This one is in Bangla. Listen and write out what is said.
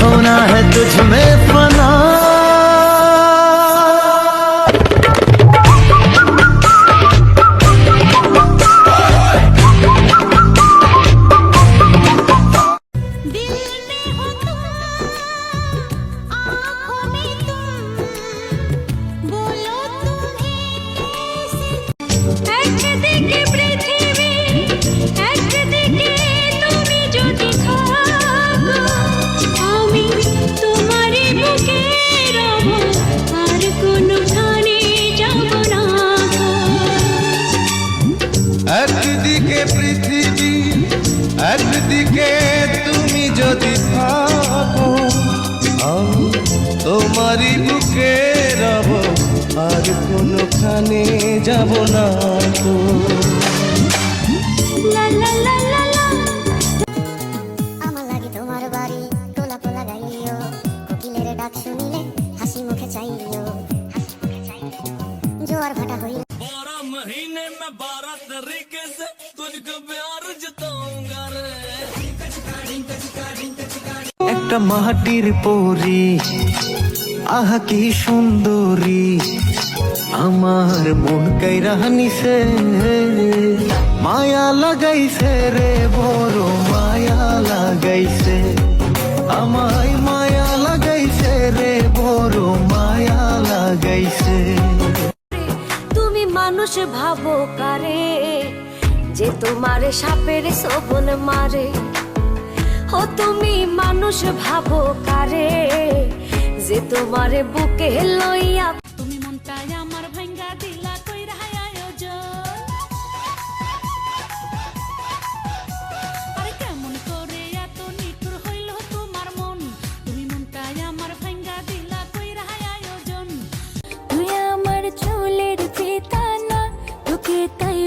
होना है तुझ में फना। একদিকে পৃথিবী একদিকে তুমি যদি থাকো, আমি তোমারই বুকে রব, আর কোনোখানে যাব না তো। আমার লাগি তোমার বাড়ি গোলাপ লাগাইও, কোকিলের ডাক শুনিলে হাসি মুখে চাইও, জোয়ার ভাটা হইলে महीने में 12 तरीके से तुझको प्यार जताऊंगा रे। একটা মাটির পরী, আহা কি সুন্দরী, আমার মন কাইরা নিছে, মায়া লাগাইছে রে, বড় মায়া লাগাইছে, আমায় মায়া লাগাইছে রে, বড় মায়া লাগাইছে। মানুষ ভাবো কারে যে তোমারে সাপের শোভন মারে, ও তুমি মানুষ ভাবো কারে যে তোমারে বুকে লইয়া। তুমি মনটাই আমার ভাঙ্গা দিলা কইরা আয়োজন, আরে কেমন করে এত নিঠুর হইল তোমার মন, তুমি মনটাই আমার ভাঙ্গা দিলা কইরা আয়োজন। তুই আমার চুলের ফিতা না তোকে তাই